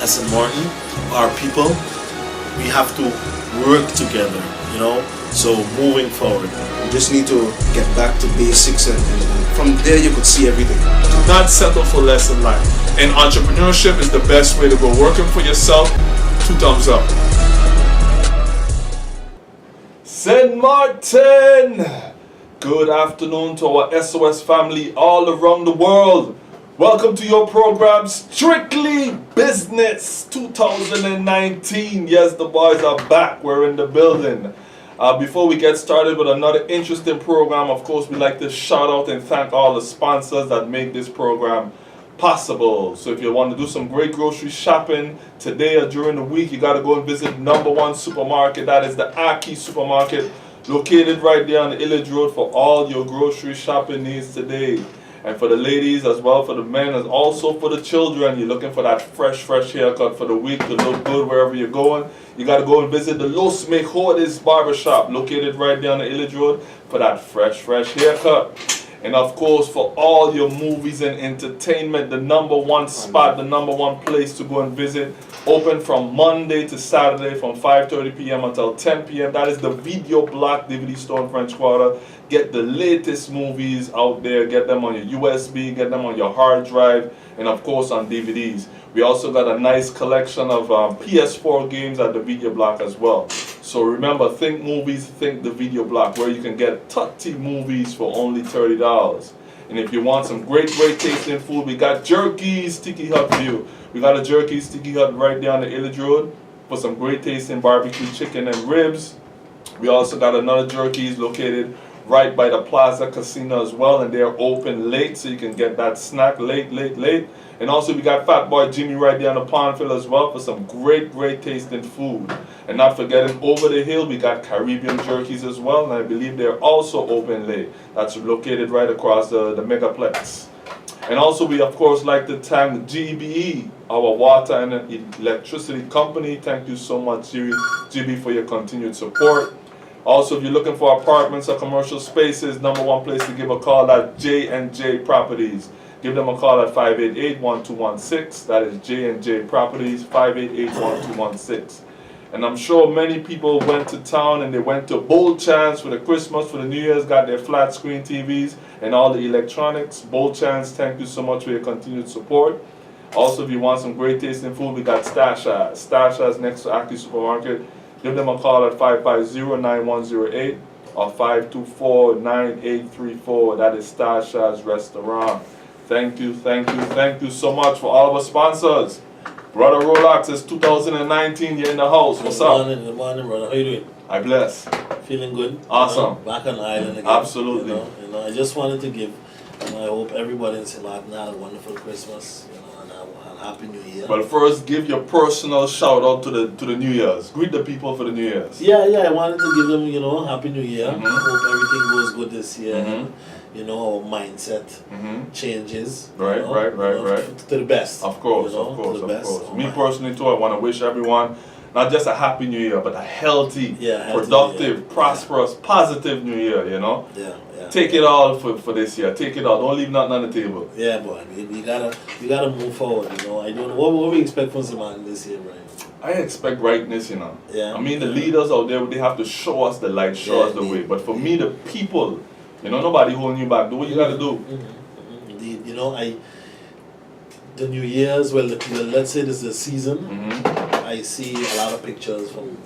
as a Martin, our people, we have to work together, so moving forward. You just need to get back to basics, and from there you could see everything. Do not settle for less in life. And entrepreneurship is the best way to go. Working for yourself, 2 thumbs up. St. Martin! Good afternoon to our SOS family all around the world. Welcome to your program, Strictly Business 2019. Yes, the boys are back. We're in the building. Before we get started with another interesting program, of course, we'd like to shout out and thank all the sponsors that make this program possible. So if you want to do some great grocery shopping today or during the week, you got to go and visit #1 supermarket. That is the Aki supermarket, located right there on the Illidge Road for all your grocery shopping needs today. And for the ladies as well, for the men, and also for the children, you're looking for that fresh haircut for the week to look good wherever you're going, you got to go and visit the Los Mejores Barbershop, located right there on the Illidge Road, for that fresh haircut. And of course, for all your movies and entertainment, the #1 spot, the #1 place to go and visit, open from Monday to Saturday from 5:30 p.m. until 10 p.m. That is the Video Block DVD store in French Quarter. Get the latest movies out there, get them on your USB, get them on your hard drive, and of course on DVDs. We also got a nice collection of PS4 games at the Video Block as well. So remember, think movies, think the Video Block, where you can get 30 movies for only $30. And if you want some great tasting food, we got Jerky's Tiki Hut for you. We got a Jerky's Tiki Hut right there on the Illidge Road for some great tasting barbecue chicken and ribs. We also got another Jerky's located right by the Plaza Casino as well, and they're open late, so you can get that snack late. And also we got Fat Boy Jimmy right there on the Pondville as well for some great tasting food. And not forgetting, over the hill we got Caribbean Jerky's as well, and I believe they're also open late. That's located right across the Megaplex. And also we of course like to thank GBE, our water and electricity company. Thank you so much, GB, for your continued support. Also, if you're looking for apartments or commercial spaces, #1 place to give a call at J&J Properties. Give them a call at 588-1216. That is J&J Properties, 588-1216. And I'm sure many people went to town and they went to Bold Chance for the Christmas, for the New Year's, got their flat screen TVs and all the electronics. Bold Chance, thank you so much for your continued support. Also, if you want some great tasting food, we got Stasha. Stasha's next to Aki Supermarket. Give them a call at 550-9108 or 524-9834. That is Stasha's Restaurant. Thank you so much for all of our sponsors. Brother Rolex, it's 2019. You're in the house. What's up? Good morning, brother. How you doing? I bless. Feeling good? Awesome. Back on the island again. Absolutely. I just wanted to give, I hope everybody in St. Martin had a wonderful Christmas, and a Happy New Year. But first, give your personal shout out to the New Year's. Greet the people for the New Year's. Yeah, I wanted to give them, Happy New Year. Hope everything goes good this year. Our mindset changes. Right. To the best. Of course. Me personally too, I want to wish everyone not just a Happy New Year, but a healthy, productive, prosperous, positive New Year, Yeah. Take it all for this year. Take it all. Don't leave nothing on the table. Yeah, boy. You gotta move forward, I don't know. What we expect from Samantha this year, right? I expect rightness, Yeah. I mean, the leaders out there, they have to show us the light, show us the way. But for me, the people, nobody holding you back. Do what you gotta do. Indeed. The New Year's, let's say this is the season. I see a lot of pictures from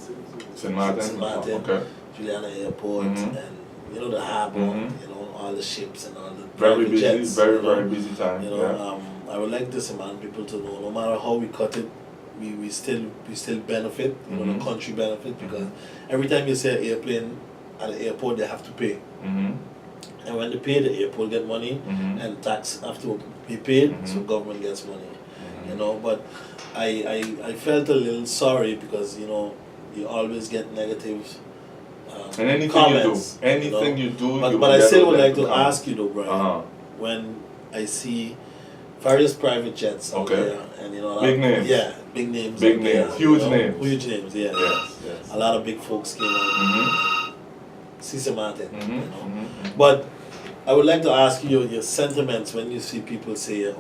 St. Martin. Okay. Juliana Airport, and the harbor, all the ships and all the very busy, jets, very busy time. I would like this amount people to know, no matter how we cut it, we still benefit. The country benefit, because every time you see an airplane at the airport, they have to pay. And when they pay, the airport get money, and tax have to be paid, so government gets money. But I felt a little sorry because you always get negative and anything comments, you do, but I still would like to ask you though, Brian, when I see various private jets out there, and big names, big names, huge names, yes. A lot of big folks came out, Cesar Martin, But I would like to ask you your sentiments when you see people say,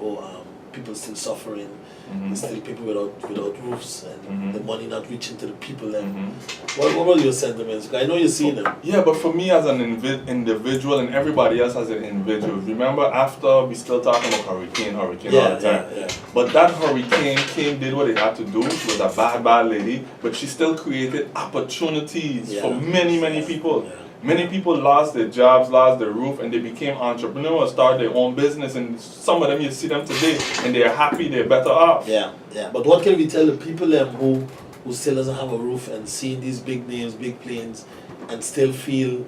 people still suffering, There's still people without roofs and the money not reaching to the people. And what are your sentiments? I know you've seen them. Yeah, but for me as an individual and everybody else as an individual, remember after we still talking about hurricane all the time. But that hurricane did what it had to do. She was a bad lady, but she still created opportunities for many people. Yeah. Many people lost their jobs, lost their roof, and they became entrepreneurs, started their own business, and some of them you see them today, and they're happy, they're better off. Yeah. But what can we tell the people who still doesn't have a roof and seeing these big names, big planes, and still feel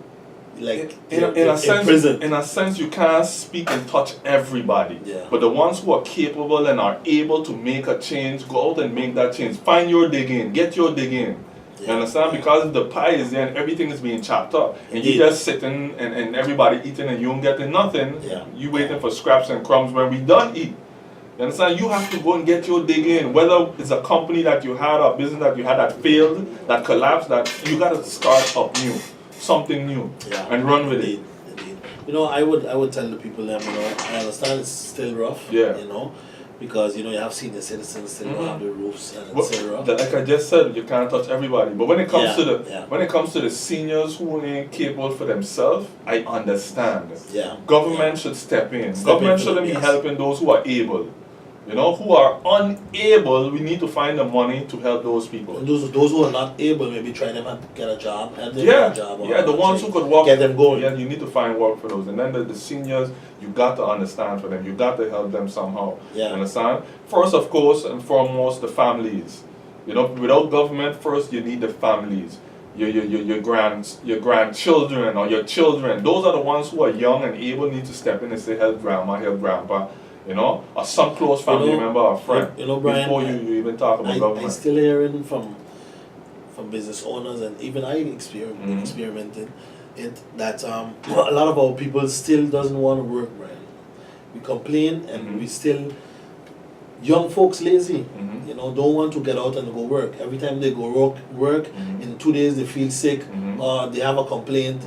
like in a sense, you can't speak and touch everybody. Yeah. But the ones who are capable and are able to make a change, go out and make that change. Find your dig in, get your dig in. You understand? Because the pie is there and everything is being chopped up. And you just sitting and everybody eating and you ain't getting nothing. You waiting for scraps and crumbs when we done eat. You understand? You have to go and get your dig in. Whether it's a company that you had or a business that you had that failed, that collapsed, that you got to start up new. Something new. And run with it. Indeed. You know, I would tell the people I understand it's still rough. You know. Because you have senior citizens still don't have the roofs and etc. Like I just said, you can't touch everybody. But when it comes to the seniors who ain't capable for themselves, I understand. Government should step in. Government shouldn't be helping those who are able. Who are unable, we need to find the money to help those people. And those who are not able, maybe try them and get a job, help them get a job. The ones who could work, get them going. Yeah, you need to find work for those. And then the seniors, you got to understand for them. You got to help them somehow. You understand? First, of course, and foremost, the families. Without government, first you need the families. Your grandchildren or your children. Those are the ones who are young and able, need to step in and say, help grandma, help grandpa. Or some close family member or friend. Brian, before you even talk about government. I still hearing from business owners, and even I experimented it, that a lot of our people still doesn't want to work, Brian. We complain and we still, young folks lazy, don't want to get out and go work. Every time they go work, in 2 days they feel sick, or they have a complaint,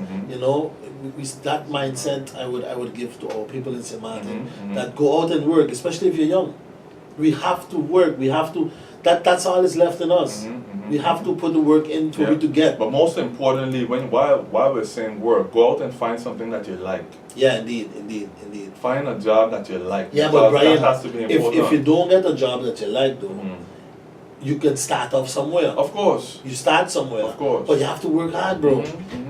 that mindset I would give to our people in St. Martin, that go out and work, especially if you're young. We have to work. We have to. That's all is left in us. We have to put the work in to get. But most importantly, while we're saying work, go out and find something that you like. Yeah, indeed. Find a job that you like. Yeah, but Brian, that has to be important. If you don't get a job that you like, though, you can start off somewhere. Of course. You start somewhere. Of course. But you have to work hard, bro.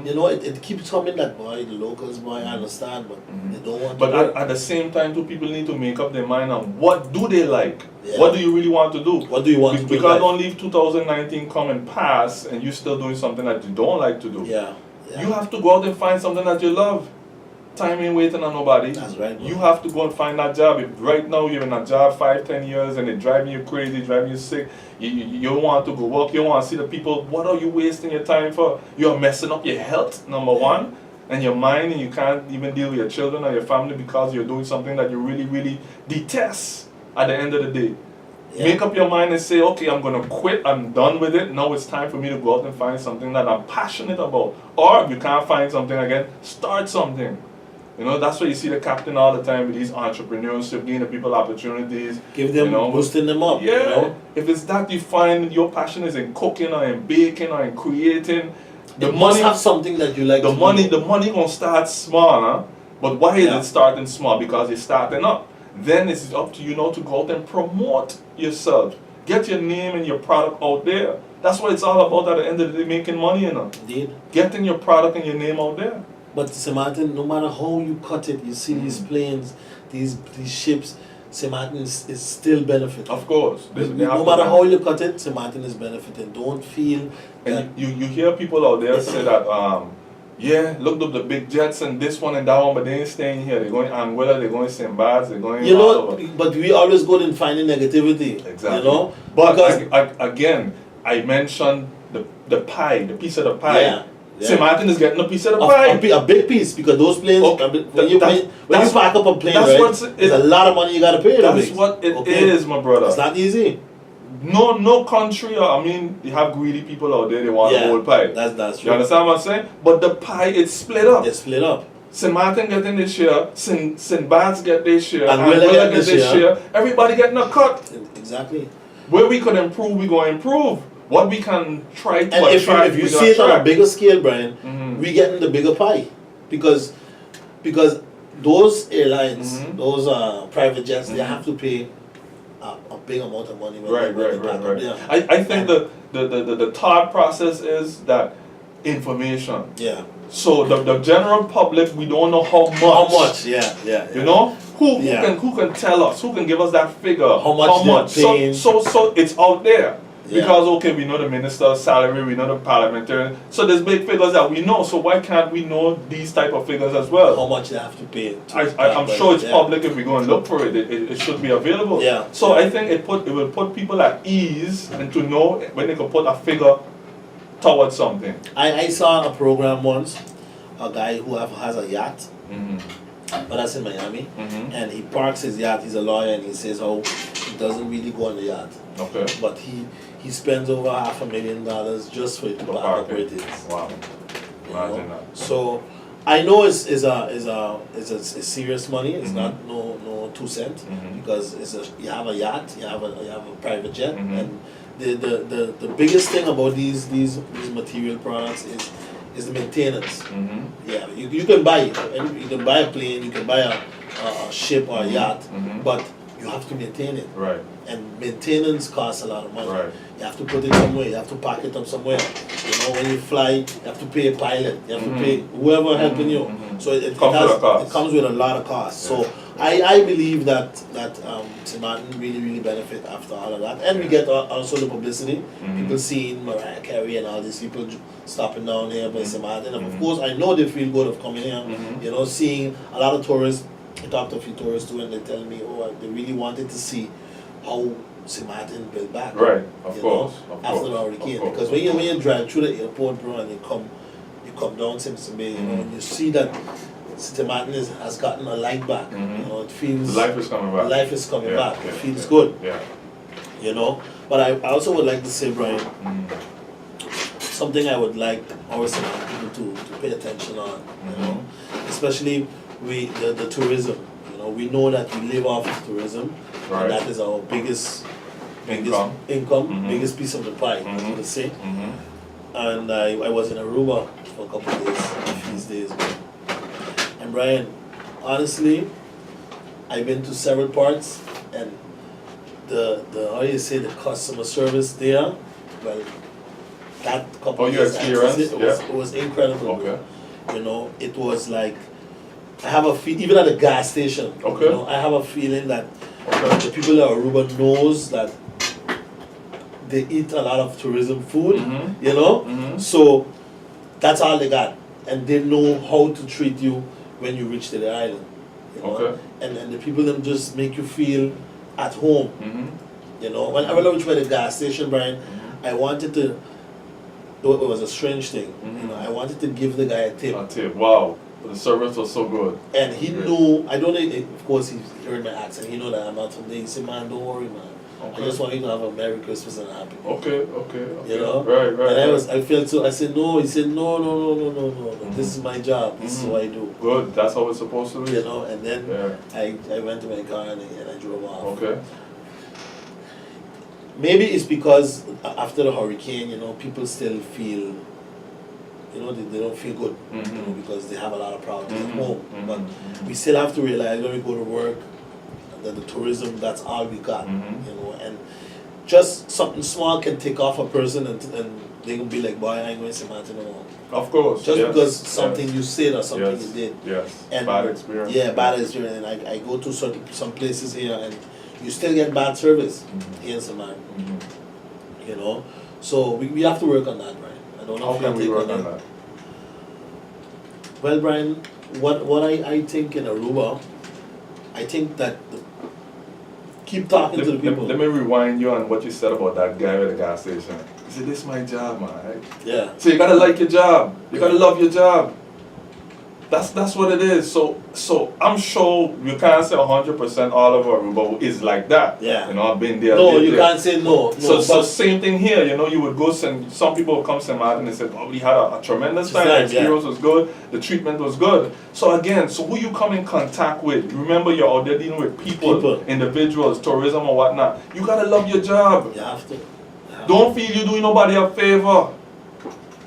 It keeps coming that, boy, the locals, boy, I understand, but they don't want to work. At the same time, too, people need to make up their mind on what do they like? What do you really want to do? What do you want to do? Because don't leave 2019 come and pass and you're still doing something that you don't like to do. You have to go out and find something that you love. Time ain't waiting on nobody. That's right, bro. You have to go and find that job. If right now you're in a job 5-10 years and it's driving you crazy, driving you sick, you don't want to go work, you don't want to see the people, what are you wasting your time for? You're messing up your health, number one, and your mind, and you can't even deal with your children or your family because you're doing something that you really, really detest at the end of the day. Make up your mind and say, okay, I'm going to quit, I'm done with it, now it's time for me to go out and find something that I'm passionate about. Or if you can't find something again, start something. That's why you see the captain all the time with these entrepreneurs, giving the people opportunities. Give them, boosting them up. If it's that you find your passion is in cooking or in baking or in creating, the money have something that you like. The money gonna start small, huh? But why is it starting small? Because it's starting up. Then it's up to you now to go out and promote yourself. Get your name and your product out there. That's what it's all about at the end of the day, making money, Indeed. Getting your product and your name out there. But St. Martin, no matter how you cut it, you see these planes, these ships, St. Martin is still benefiting. Of course. No matter how you cut it, St. Martin is benefiting. Don't feel that... And you hear people out there say that, look up the big jets and this one and that one, but they ain't staying here. They're going to Anguilla, they're going to St. Barts, they're going all over. But we always go and find the negativity. Exactly. But again, I mentioned the pie, the piece of the pie. St. Martin is getting a piece of the pie. A big piece, because those planes, when you pack up a plane, there's a lot of money you got to pay. That's what it is, my brother. It's not easy. No country, you have greedy people out there, they want the whole pie. That's true. You understand what I'm saying? But the pie, it's split up. It's split up. St. Martin getting this share, St. Bart's get this share, And and Willa Willa get get this this share. share. Everybody getting a cut. Exactly. Where we could improve, we gonna improve. What we can try to And attract, if you we see gonna it on a attract. bigger scale, Brian, Mhm. we getting the bigger pie, because those airlines, Mhm. those private jets, they Mhm. have to pay a big amount of money when Right, they right, pack right, up right. there. I think the thought process is that information. Yeah. So the general public, we don't know how much. How much? Yeah. You know, who Yeah. can tell us? Who can give us that figure? How much they're paying. So it's out there. Yeah. Because okay, we know the minister's salary, we know the parliamentarian. So there's big figures that we know. So why can't we know these type of figures as well? How much they have to pay. I'm sure it's Yeah. public. If we go and look for it, it should be available. Yeah. So I think it will put people at ease and to know when they can put a figure towards something. I saw a program once, a guy who has a yacht, Mm-hmm. but that's in Miami, Mm-hmm. and he parks his yacht. He's a lawyer, and he says how he doesn't really go on the yacht, Okay. but he spends over $500,000 just for it to For park up where parking. it is. Wow. You know? Imagine that. So I know it's a serious money. It's Mhm. not no 2 cents, Mhm. because you have a yacht, you have a private jet, Mhm. and the biggest thing about these material products is the maintenance. Mm-hmm. Yeah, you can buy it, and you can buy a plane, you can buy a ship or a yacht, Mhm. but you have to maintain it, Right. and maintenance costs a lot of money. Right. You have to put it somewhere, you have to pack it up somewhere. You know, when you fly, you have to pay a pilot, you have Mhm. to pay whoever helping you. Mhm. So it Comes with a cost. it comes with a lot of costs. Yeah. So I believe that St. Martin really benefit after all of that, and we get also the publicity. Mhm. People seeing Mariah Carey and all these people stopping down here by St. Martin, and of Mhm. course I know they feel good of coming here. Mhm. You know, seeing a lot of tourists. I talked to a few tourists too, and they tell me, they really wanted to see how St. Martin built back. Right. Of You course. know, Of after course. the hurricane, Of course. because when you drive through the airport, bro, and you come down Simpson Bay, you know, Mhm. and you see that St. Martin has gotten a light back. Mhm. You know, it feels Life is coming back. life is coming Yeah, back. yeah, It feels yeah, good. Yeah. You know, but I also would like to say, Brian, Mm. something I would like our St. Martin people to pay attention on. You know, especially the tourism. You know, we know that we live off of tourism, Right. and that is our biggest Income. income, Mhm. biggest piece of the pie, as Mhm. you would say. Mm-hmm. And I was in Aruba for a couple of days, a few days. And Brian, honestly, I've been to several parts, and the how you say, the customer service there, well, that couple Oh, of your days I experience? visited, it was incredible. Okay. You know, it was like, I have a feel, even at the gas station, Okay. you know, I have a feeling that Okay. the people at Aruba knows that they eat a lot of tourism food, Mhm. you know? Mhm. So that's all they got. And they know how to treat you when you reach to the island. You know? Okay. And the people them just make you feel at home. Mm-hmm. You know, when I reached by the gas station, Brian, I wanted to, it was a strange thing. You know, I wanted to give the guy a tip. A tip. Wow. The service was so good. And he Great. knew, I don't know, of course he heard my accent, he know that I'm not from there. He said, man, don't worry, man. Okay. I just want you to have a Merry Christmas and a Happy New Year." Okay. You know? Right. And I felt so, I said, no. He said, no. This is my job. This is Mhm. what I do. Good. That's how it's supposed to be. You know, and then Yeah. I went to my car and I drove off. Okay. Maybe it's because after the hurricane, you know, people still feel, you know, they don't feel good, you know, Mhm. because they have a lot of problems Mhm. at home. Mhm. But we still have to realize when we go to work that the tourism, that's all we got, Mhm. you know, and just something small can take off a person and they can be like, boy, I ain't going to St. Martin no more. Of course. Just yes, because yes, something you said or something yes, you did. Yes. And bad experience. Yeah, bad experience. And I go to some places here and you still get bad service Mhm. here in St. Martin, Mhm. you know. So we have to work on that, Brian. I don't know How if you can we take work on on that. that? Well, Brian, what I think in Aruba, I think that keep talking to the people. Let me rewind you on what you said about that guy at the gas station. He said, "This is my job, man." Right? Yeah. So you gotta like your job. You gotta love your job. That's what it is. So I'm sure you can't say 100% all of Aruba is like that. Yeah. You know, I've been there. No, been you there. can't say no. So same thing here, you know, you would go some people would come to Martin and say, oh, we had a tremendous time, the experience was good, the treatment was good. So again, so who you come in contact with, remember you're out there dealing with people. Individuals, tourism or whatnot. You gotta love your job. You have to. Don't feel you're doing nobody a favor.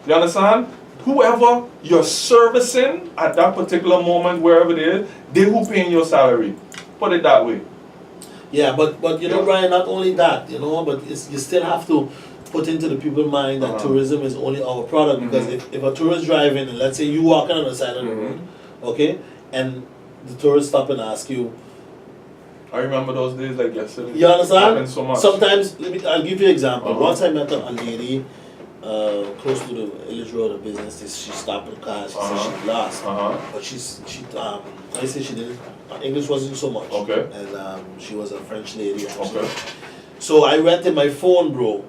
You understand? Whoever you're servicing at that particular moment, wherever it is, they who paying your salary. Put it that way. Yeah, but you know, Brian, not only that, you know, but you still have to put into the people's mind that tourism is only our product, because if a tourist driving and let's say you walking on the side of the road, okay, and the tourist stop and ask you, I remember those days like yesterday. you understand? Happened so much. Sometimes, I'll give you an example. Once I met a lady close to the village road of business. She stopped the car. She said she lost, but I say she didn't. English wasn't so much. Okay. And she was a French lady. Actually. Okay. So I rented my phone, bro,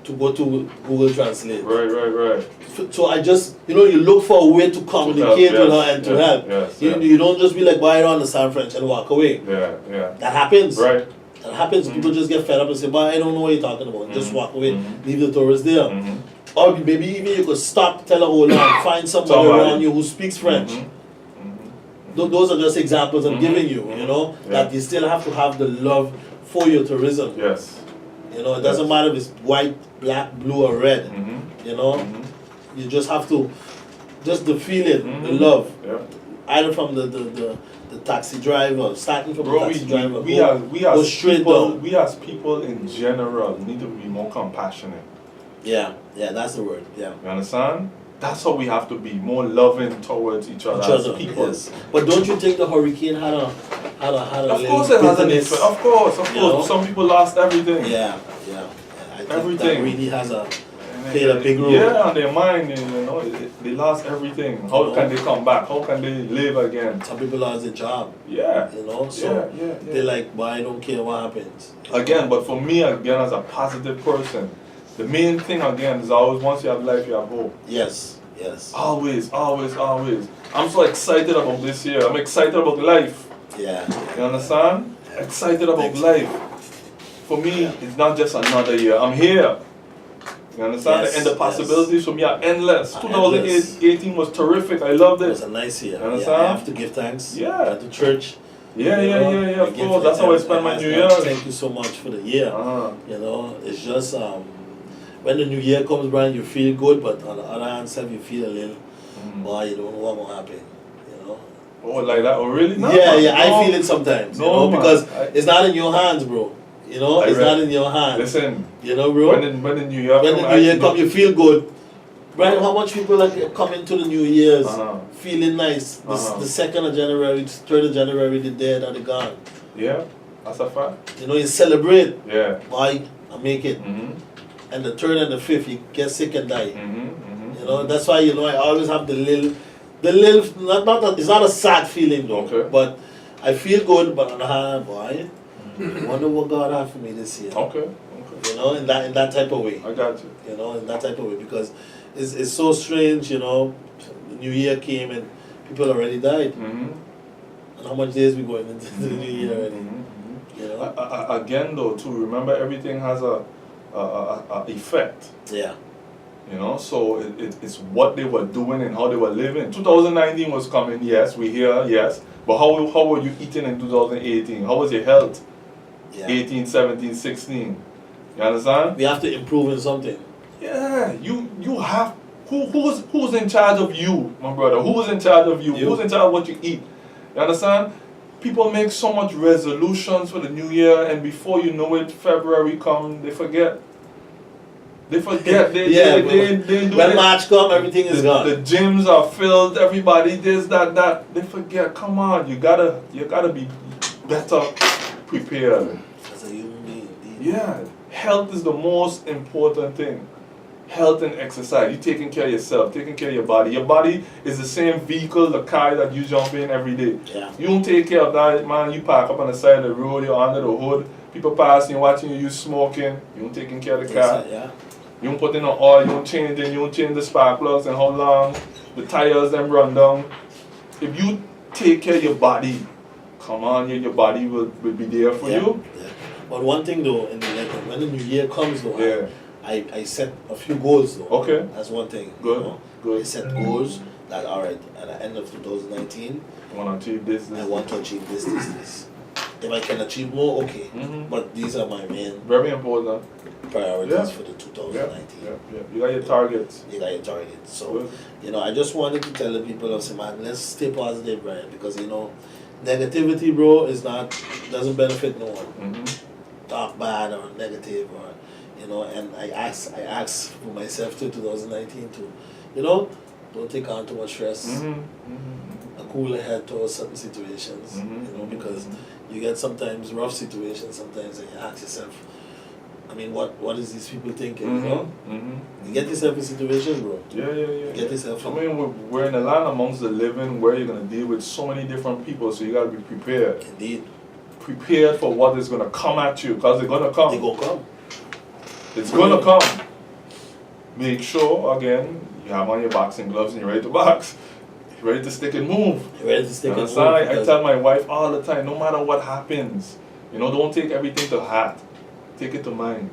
to go to Google Translate. Right. So I just, you look for a way to communicate with her and to help. You don't just be like, why I don't understand French and walk away. Yeah. That happens. Right. That happens. People just get fed up and say, but I don't know what you're talking about. Just walk away. Leave the tourists there. Or maybe even you could stop, tell her, hold on, find somebody around you who speaks French. Those are just examples I'm giving you, that you still have to have the love for your tourism. Yes. It doesn't matter if it's white, black, blue, or red. You just have to, just the feeling, the love. Yeah. Either from the taxi driver, starting from the taxi driver. We as straight people, down. we as people in general need to be more compassionate. Yeah, that's the word. Yeah. You understand? That's how we have to be, more loving towards each other as people. Yes. But don't you think the hurricane had a Of course it has an effect. Of course. Some people lost everything. Yeah. I think Everything. that really has played a big role. Yeah, on their mind, they lost everything. How can they come back? How can they live again? Some people lost their job. Yeah. So yeah. they're like, well, I don't care what happens. Again, but for me, again, as a positive person, the main thing again is always once you have life, you have hope. Yes. Always. I'm so excited about this year. I'm excited about life. Yeah. You understand? Excited about life. For me, it's not just another year. I'm here. You understand? Yes, And the possibilities for me are endless. 2018 was terrific. I loved it. It was a nice year. You understand? I have to give thanks. Yeah. To church. Yeah. Of course. That's how I spend my New Year. Thank you so much for the year. It's just when the new year comes, Brian, you feel good, but on the other hand, you feel a little, boy, you don't know what will happen. Oh, like that? Oh, really? No, yeah. I feel it sometimes. Because it's not in your hands, bro. It's not in your hands. Listen, bro. When the New Year comes, you feel good. Brian, how much people are coming to the New Year's feeling nice? The 2nd of January, 3rd of January, they're dead and they're gone. Yeah, that's a fact. You celebrate. Yeah. Boy, I make it. And the 3rd and the 5th, you get sick and die. That's why, I always have the little, not that, it's not a sad feeling though. Okay. But I feel good, but on the hand, boy, I wonder what God had for me this year. Okay. In that type of way. I got you. In that type of way, because it's so strange, the New Year came and people already died. And how much days we going into the New Year already? Again though, too, remember everything has a effect. Yeah. So it's what they were doing and how they were living. 2019 was coming, yes, we hear, yes. But how were you eating in 2018? How was your health? Yeah. 18, 17, 16. You understand? We have to improve in something. Yeah, you have. Who's in charge of you, my brother? Who's in charge of you? Who's in charge of what you eat? You understand? People make so much resolutions for the new year, and before you know it, February come, they forget. They when March come, everything is gone. The gyms are filled. Everybody this, that. They forget. Come on, you gotta be better prepared. As a human being. Yeah, health is the most important thing. Health and exercise. You taking care of yourself, taking care of your body. Your body is the same vehicle, the car that you jump in every day. Yeah. You don't take care of that, man. You park up on the side of the road, you're under the hood. People passing, watching you smoking. You don't taking care of the car. Yeah. You don't put in the oil, you don't change the spark plugs and how long the tires them run down. if you take care of your body, come on, your body will be there for you. Yeah. But one thing though, when the new year comes though, Yeah. I set a few goals though. Okay. That's one thing. Good. You know? Good. I set goals that alright, at the end of 2019, I want to achieve this. I want to achieve this. If I can achieve more, okay. Mhm. But these are my main Very important. priorities Yeah. for the Yeah. 2019. Yeah. You got your targets. You got your target. So, Good. you know, I just wanted to tell the people of Simon, let's stay positive, Brian, because you know, negativity, bro, doesn't benefit no one. Talk bad or negative or you know, and I ask for myself to 2019 to, you know, don't take on too much stress. A cooler head towards certain situations, you know, because you get sometimes rough situations sometimes and you ask yourself, I mean, what is these people thinking, you know? You get yourself in situations, bro. Yeah. Get yourself I in. mean, we're in a land amongst the living where you're going to deal with so many different people, so you got to be prepared. Indeed. Prepared for what is going to come at you, because they're going to come. They gonna come. It's going to come. Make sure, again, you have on your boxing gloves and you're ready to box. You're ready to stick and move. You're ready to stick and move. I tell my wife all the time, no matter what happens, you know, don't take everything to heart. Take it to mind.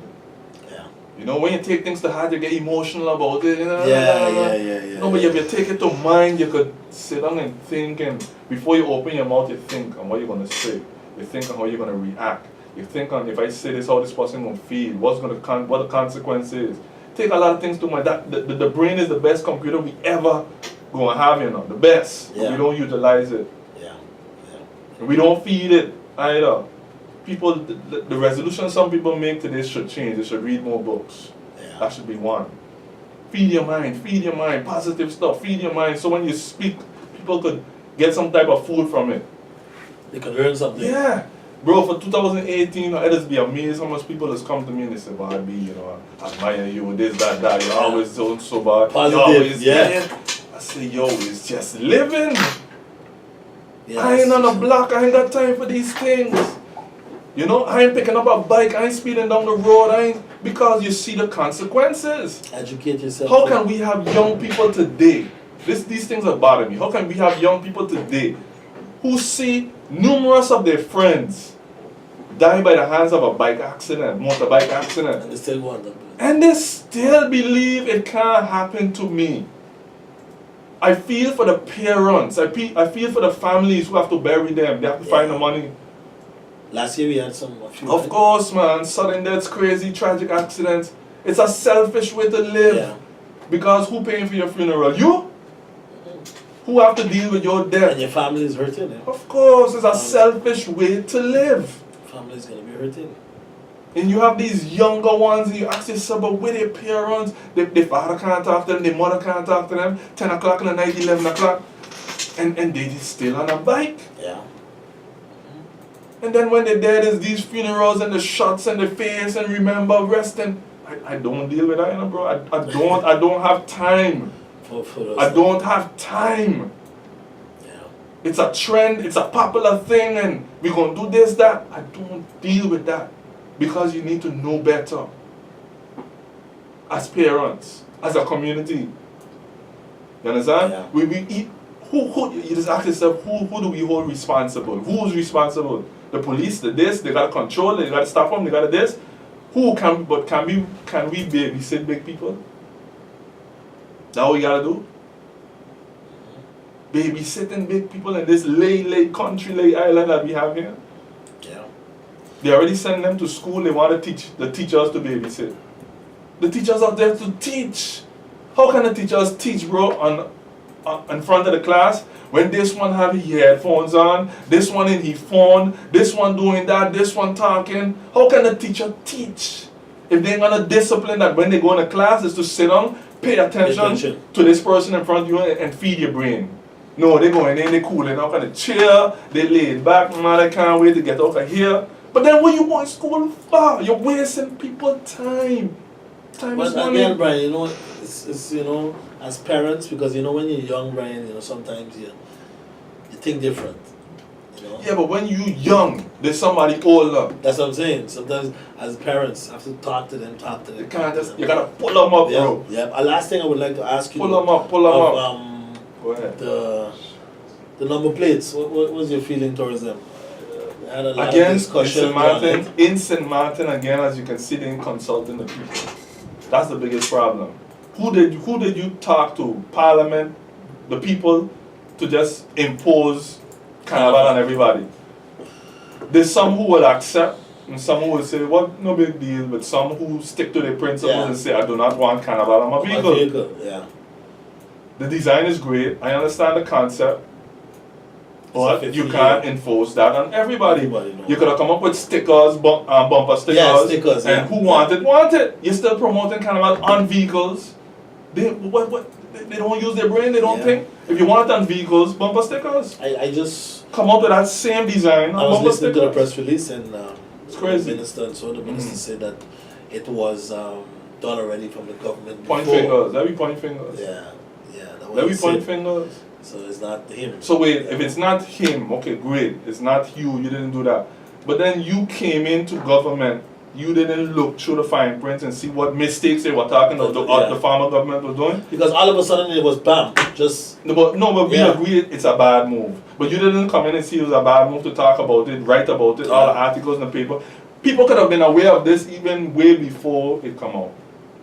Yeah. You know, when you take things to heart, you get emotional about it. You know, Yeah. No, but if you take it to mind, you could sit down and think, and before you open your mouth, you think on what you're going to say. You think on how you're going to react. You think on, if I say this, how this person going to feel, what the consequence is. Take a lot of things to mind. The brain is the best computer we ever going to have, you know, the best. Yeah. We don't utilize it. Yeah. And we don't feed it either. People, the resolution some people make today should change. They should read more books. Yeah. That should be one. Feed your mind, positive stuff, feed your mind, so when you speak, people could get some type of food from it. They can learn something. Yeah. Bro, for 2018, I'd just be amazed how much people just come to me and they say, well, I admire you, this, that, you're always so bad. Positive, yeah. I say, yo, it's just living. Yeah, I ain't on the block, I ain't got time for these things. You know, I ain't picking up a bike, I ain't speeding down the road, because you see the consequences. Educate yourself. How can we have young people today? These things are bothering me. How can we have young people today who see numerous of their friends die by the hands of a motorbike accident, And they still want them. and they still believe it can't happen to me? I feel for the parents. I feel for the families who have to bury them. They have to find the money. Last year we had a few. Of course, man. Sudden deaths, crazy, tragic accidents. It's a selfish way to live. Yeah. Because who paying for your funeral? You? Who have to deal with your death? And your family is hurting. Of course, it's a selfish way to live. Family is gonna be hurting. And you have these younger ones, and you ask yourself, but where their parents? Their father can't talk to them, their mother can't talk to them. 10 o'clock in the night, 11 o'clock. And they still on a bike. Yeah. And then when they're dead, there's these funerals and the shots and the face and remember resting. I don't deal with that, you know, bro. I don't have time. For those. I don't have time. Yeah. It's a trend, it's a popular thing, and we're going to do this, that. I don't deal with that. Because you need to know better. As parents, as a community. You understand? Yeah. Who you just ask yourself, who do we hold responsible? Who's responsible? The police, they gotta control it, they gotta stop them, they gotta this. Can we babysit big people? That's what we gotta do? Babysitting big people in this late country, late island that we have here. Yeah. They already send them to school, they want to teach the teachers to babysit. The teachers are there to teach. How can the teachers teach, bro, in front of the class when this one have his headphones on, this one in his phone, this one doing that, this one talking? How can the teacher teach if they're gonna discipline that when they go in a class is to sit down, pay attention to this person in front of you and feed your brain? No, they going in, they cooling out on the chair, they laid back, man, I can't wait to get out of here. But then when you want school far, you're wasting people's time. Time is But money. again, Brian, you know, it's you know, as parents, because you know when you're young, Brian, you know, sometimes you think different. You know? Yeah, but when you young, there's somebody older. That's what I'm saying. Sometimes as parents have to talk to them. You can't just, you gotta pull them up, Yeah, bro. yeah. A last thing I would like to ask you. Pull them up. Of, Go ahead. the the number plates. What was your feeling towards them? Had a lot Again, of discussion in St. Martin, again, as you can see, they ain't consulting the people. That's the biggest problem. Who did you talk to? Parliament, the people, to just impose carnival on everybody? There's some who will accept, and some who will say, "What? No big deal." But some who stick to their principles and say, "I do not want carnival on my vehicle." Yeah. The design is great. I understand the concept. But you 50 can't enforce that on everybody. No. You could have come up with stickers, bumper stickers, Yeah, stickers, and who want it. You're still promoting carnival on vehicles. They don't use their brain. They don't think. If you want it on vehicles, bumper stickers. I just come up with that same design. I was bumper listening stickers. to the press release and It's crazy. the minister, and so the minister said that it was done already from the government. Point before. fingers. Let me point fingers. Yeah. That Let was me it. point fingers. So it's not him. So wait, if it's not him, okay, great. It's not you didn't do that. But then you came into government, you didn't look through the fine print and see what mistakes they were talking about, the former government was doing. Because all of a sudden it was bam, just But we agree it's a bad move. But you didn't come in and see it was a bad move to talk about it, write about it, all the articles in the paper. People could have been aware of this even way before it come out.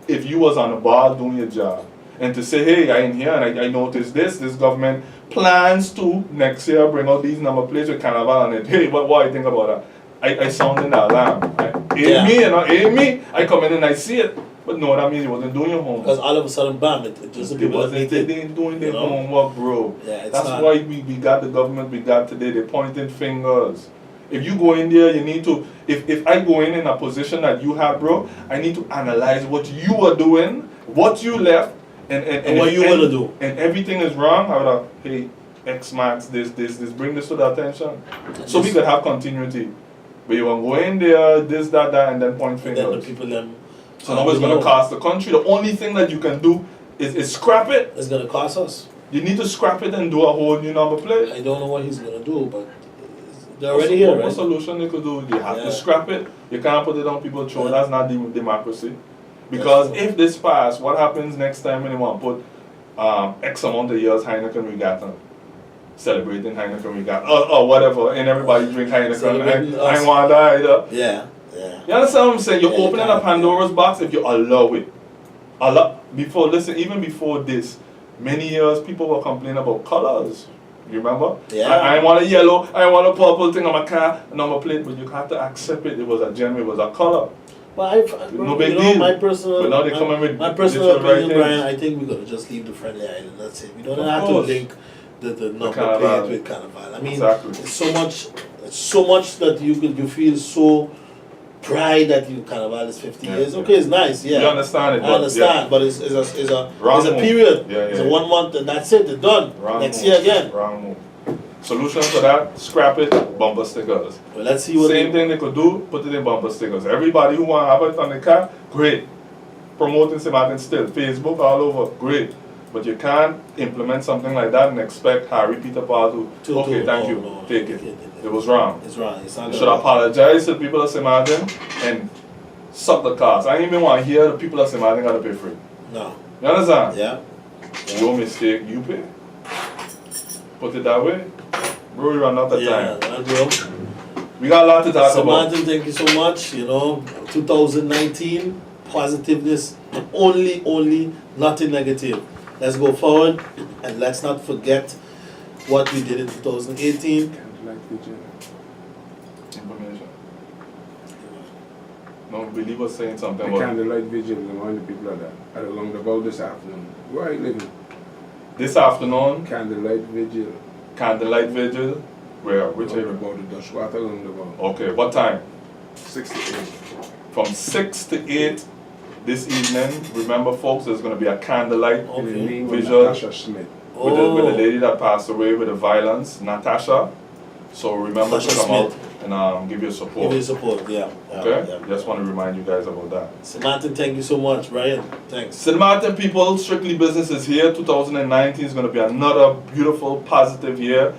If you was on the ball doing your job. And to say, hey, I'm here and I noticed this government plans to next year bring out these number plates with carnival on it. Hey, what do you think about that? I sound in the alarm. Ain't me. I come in and I see it. But no, that means you wasn't doing your homework. because all of a sudden bam, it just the people that make it. They ain't doing their homework, bro. Yeah, it's That's not. why we got the government we got today. They're pointing fingers. If you go in there, you need to, if I go in a position that you have, bro, I need to analyze what you are doing, what you left, and what if you wanna do. And everything is wrong, I would have, hey, X marks this, bring this to the attention. So we could have continuity. But you want to go in there, this, that, and then point And fingers. then the people them. So now it's going to cost the country. The only thing that you can do is scrap it. It's gonna cost us. You need to scrap it and do a whole new number plate. I don't know what he's gonna do, but they're already here, What right? solution you could do? You have Yeah. to scrap it. You can't put it on people's throat. Yeah. That's not democracy. Because That's true. if this pass, what happens next time when you want to put X amount of years Heineken Regatta? Celebrating Heineken Regatta. Or whatever. And everybody drink Heineken. Celebrating I us. want that either. Yeah. You understand what I'm saying? You're Yeah, you opening can't, a Pandora's box if you allow it. Even before this, many years people were complaining about colors. You remember? Yeah. I want a yellow, I want a purple thing on my car, number plate, but you have to accept it. It was a gem, it was a color. But No big deal. My personal, But now they come in with my personal digital opinion, writings. Brian. I think we gotta just leave the friendly island. That's it. We don't Of have course. to link the number Carnival. plate with carnival. I mean, Exactly. it's so much that you feel so pride that you carnival is 50 Yeah, years. yeah. Okay, it's nice. Yeah, You understand it, I but understand, yeah. but it's a Wrong move. period. Yeah, It's a yeah. 1 month and that's it. It's done. Wrong Next move. year again. Wrong move. Solution for that, scrap it, bumper stickers. Well, let's see what Same thing they could do, put it in bumper stickers. Everybody who want to have it on the car, great. Promoting St. Martin still, Facebook all over, great. But you can't implement something like that and expect Harry Peter Paul to okay, thank you, take it. It was wrong. It's wrong. It's not You should apologize to the people of St. Martin and suck the cost. I don't even want to hear the people of St. Martin got to pay for it. No. You understand? Yeah. Your mistake, you pay. Put it that way. Bro, we run out of Yeah, time. that will. We got a lot to talk So about. Martin, thank you so much. 2019, positiveness, only nothing negative. Let's go forward and let's not forget what we did in 2018. Information. No, Billy was saying something The about candlelight vigil among the people of that at a roundabout this afternoon. Where are you living? this afternoon, Candlelight vigil. candlelight vigil. Where? Which area? Roundabout, the Dashwater roundabout. Okay, what time? 6 to 8. From 6 to 8 this evening. Remember, folks, there's going to be a candlelight In the Okay. name of Visual. Natasha Smith. with the lady that passed away with the violence, Natasha. So remember Natasha to come Smith. out and give your support. Give me support, yeah. Okay? Yeah. Just want to remind you guys about that. So Martin, thank you so much, Brian. Thanks. St. Martin people, Strictly Business is here. 2019 is going to be another beautiful, positive year.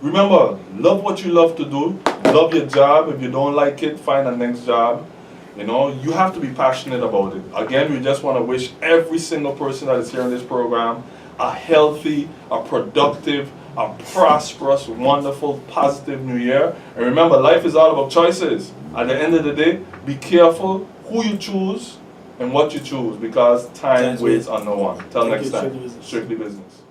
Remember, love what you love to do. Love your job. If you don't like it, find a next job. You know, you have to be passionate about it. Again, we just want to wish every single person that is here in this program a healthy, a productive, a prosperous, wonderful, positive new year. And remember, life is all about choices. At the end of the day, be careful who you choose and what you choose, because time waits on no one. Till Thank next you, time. Strictly Business. Strictly Business.